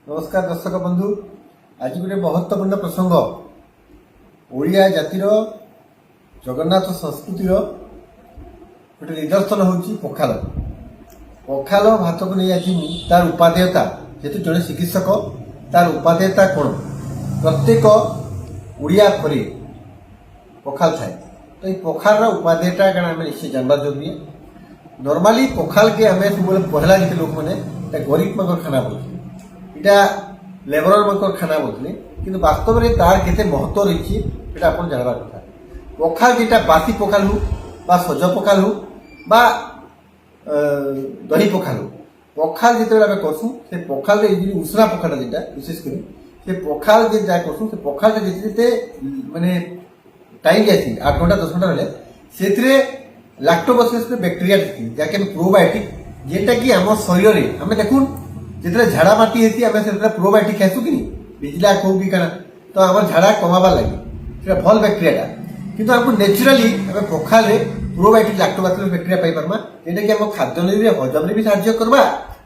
नमस्कार दर्शक बंधु। आज गोटे महत्वपूर्ण प्रसंग ओडिया जातिर जगन्नाथ संस्कृतिर गोटे निदर्शन होची पखाल। पखाल भात को नहीं आज तार उपादेयता जेतु जड़े चिकित्सक तार उपादेयता कौन प्रत्येक ओडिया घरे पखाल थाए। तो ये पखाल उपादेयता क्या आम निश्चय जानवा जरूरी है। नॉर्मली पखाल के आम सब पहला जिते लोक मैंने गरीब मगर खाना बोलते इटा लेबर मगर खाना बोलते कि वास्तव में तार केते महत्व रही आप जानवा कथा। पखाल जेटा बासी पखाल हो बा सज पखाल हो बा दही पखाल हो पखाल जिते आम करसु से पखाल उसना पखाल जेटा विशेषकर से पखाल जे जहाँ करसु से पखाल जिते माने टाइम जाती 8 घंटा 10 घंटा रहे से लैक्टोबैसिलस बैक्टेरिया जहाँकि प्रोबायोटिक जेटा कि आम शरीर में आम देखुन जितने झाड़ा बाटी होती आम से प्रोबायोटिक खाइसु कि बिजला कहू कि क्या तो आम झाड़ा कमाबार लगे भल बैक्टेरिया किंतु आमको नेचुराली आम पखाल प्रोबायोटिक लैक्टोबैसिलस बैक्टेरिया पाई पारमा जेटा कि आम खाद्य नली हजम भी साहाय्य करवा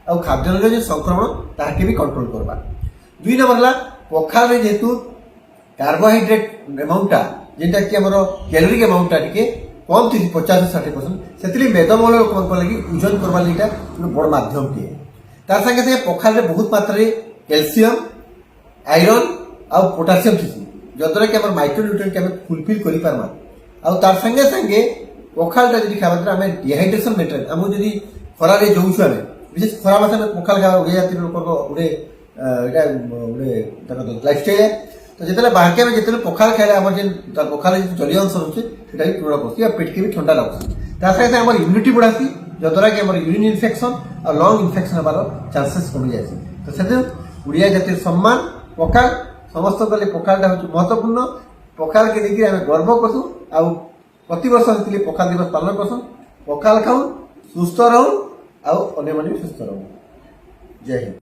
और खाद्य नली जो संक्रमण ताके भी कंट्रोल करवा। 2 नंबर है पखाल जेहेतु कार्बोहाइड्रेट अमाउंटा जेटा कि आम कैलोरी अमाउंटा टी कम थी 50-60% से मेदबहुल लोक लगी ओजन करवा लगे बड़ मध्यम टे तार संगे संगे पखाल बहुत मात्रा कैल्शियम आयरन आउ पोटासियम थी जद्वारा कि आम माइक्रोन्यूट्रिएंट के फुलफिल कर पार्मा आउ तार संगे संगे पखालटा जब खावा द्वारा आम डिहाइड्रेशन मेटेरियल आम जी खरार जाऊँ आम विशेष खरा मास पखाल खावा ओडिया जाति लोक गोटे लाइफस्टाइल है। तो जितने बाहर के जितने पखाल खाइले आम पखाल जलीय अंश रोचे भी पूर्ण कर पेट के भी ठंडा लगुच साथ आम इम्यूनिटी बढ़ासी जद्वारा कि यूरिन इन्फेक्शन और लंग इन्फेक्शन होबार चांसेस कमी जाए। तो से ओडिया जातिर सम्मान पखाल समस्त गले पखालटा हूँ महत्वपूर्ण पखाल के देखिए आम गर्व करसु आउ प्रति वर्ष पखाल दिवस पालन करसु। पखाल खाऊ सुस्थ रहूँ आउ अन्य भी सुस्थ रहूँ। जय हिंद।